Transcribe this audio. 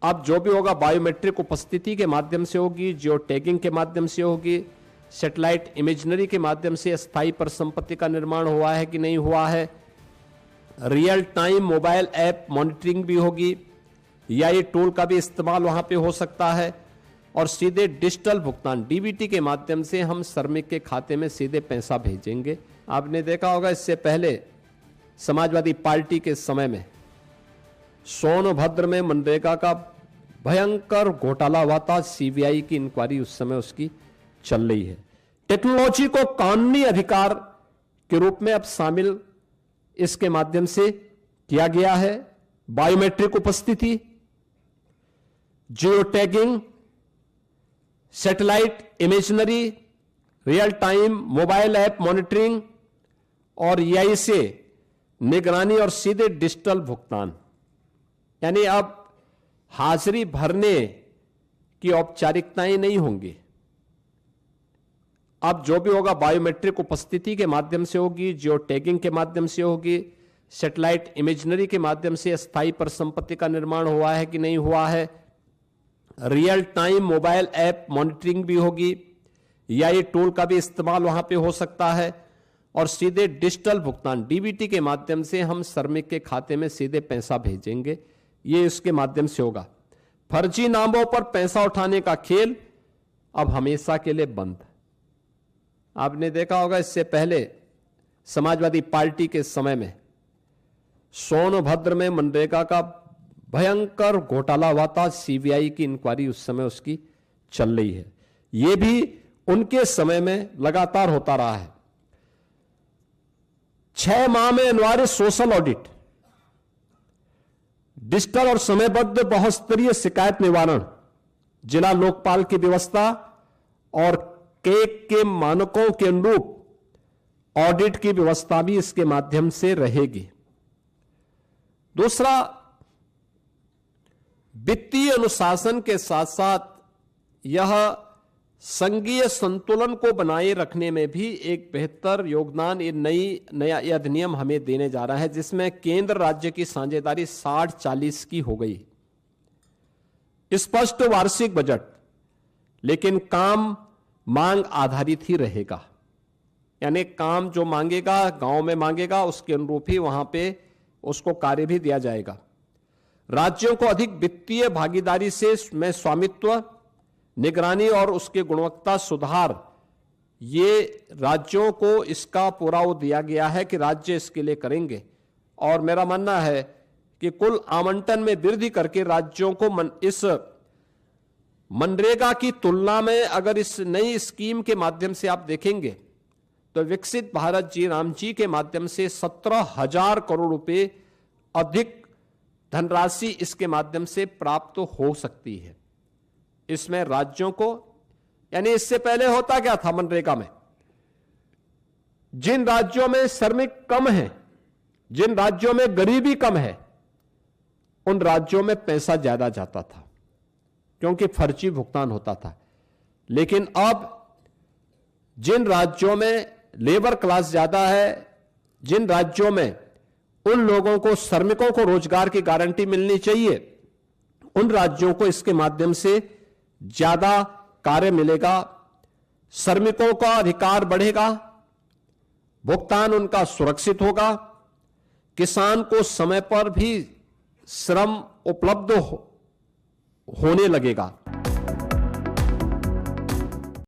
अब जो भी होगा बायोमेट्रिक उपस्थिति के माध्यम से होगी, जियो टैगिंग के माध्यम से होगी, सैटेलाइट इमेजनरी के माध्यम से स्थायी परिसंपत्ति का निर्माण हुआ है कि नहीं हुआ है, real time mobile app monitoring भी होगी, या ये टूल का भी इस्तेमाल वहां पे हो सकता है, और सीधे डिजिटल भुगतान डीबीटी के माध्यम से हम श्रमिक के खाते में सीधे पैसा भेजेंगे। आपने देखा होगा इससे पहले समाजवादी पार्टी के समय में सोनभद्र में मनरेगा का भयंकर घोटाला हुआ था। सीबीआई की इंक्वायरी उस समय उसकी चल रही है। टेक्नोलॉजी को कानूनी अधिकार के रूप में अब शामिल इसके माध्यम से किया गया है। बायोमेट्रिक उपस्थिति, geo tagging, satellite imaginary, real time mobile app monitoring और EI से निगरानी और सीधे डिजिटल भुगतान, यानी अब हाजिरी भरने की औपचारिकताएं नहीं होंगी। अब जो भी होगा बायोमेट्रिक उपस्थिति के माध्यम से होगी, जियो टैगिंग के माध्यम से होगी, सैटेलाइट इमेजनरी के माध्यम से स्थायी परिसंपत्ति का निर्माण हुआ है कि नहीं हुआ है, real time mobile app monitoring भी होगी, या ये टूल का भी इस्तेमाल वहां पे हो सकता है, और सीधे डिजिटल भुगतान डीबीटी के माध्यम से हम श्रमिक के खाते में सीधे पैसा भेजेंगे। ये इसके माध्यम से होगा। फर्जी नामों पर पैसा उठाने का खेल अब हमेशा के लिए बंद। आपने देखा होगा इससे पहले समाजवादी पार्टी के समय में सोनभद्र में मनरेगा का भयंकर घोटाला हुआ था। सीबीआई की इंक्वायरी उस समय उसकी चल रही है। यह भी उनके समय में लगातार होता रहा है। 6 माह में अनिवार्य सोशल ऑडिट, डिजिटल और समयबद्ध बहुस्तरीय शिकायत निवारण, जिला लोकपाल की व्यवस्था और केक के मानकों के अनुरूप ऑडिट की व्यवस्था भी इसके माध्यम से रहेगी। दूसरा, वित्तीय अनुशासन के साथ साथ यह संघीय संतुलन को बनाए रखने में भी एक बेहतर योगदान ये नया अधिनियम हमें देने जा रहा है, जिसमें केंद्र राज्य की साझेदारी 60-40 की हो गई। स्पष्ट वार्षिक बजट, लेकिन काम मांग आधारित ही रहेगा, यानी काम जो मांगेगा, गांव में मांगेगा, उसके अनुरूप ही वहां पे उसको कार्य भी दिया जाएगा। राज्यों को अधिक वित्तीय भागीदारी से में स्वामित्व, निगरानी और उसके गुणवत्ता सुधार, ये राज्यों को इसका पूरा वो दिया गया है कि राज्य इसके लिए करेंगे। और मेरा मानना है कि कुल आवंटन में वृद्धि करके राज्यों को इस मनरेगा की तुलना में अगर इस नई स्कीम के माध्यम से आप देखेंगे तो विकसित भारत जी राम जी के माध्यम से 17,000 करोड़ रुपए अधिक धनराशि इसके माध्यम से प्राप्त हो सकती है। इसमें राज्यों को, यानी इससे पहले होता क्या था मनरेगा में, जिन राज्यों में श्रमिक कम है, जिन राज्यों में गरीबी कम है, उन राज्यों में पैसा ज्यादा जाता था क्योंकि फर्जी भुगतान होता था। लेकिन अब जिन राज्यों में लेबर क्लास ज्यादा है, जिन राज्यों में उन लोगों को, श्रमिकों को रोजगार की गारंटी मिलनी चाहिए, उन राज्यों को इसके माध्यम से ज्यादा कार्य मिलेगा, श्रमिकों का अधिकार बढ़ेगा, भुगतान उनका सुरक्षित होगा, किसान को समय पर भी श्रम उपलब्ध होने लगेगा।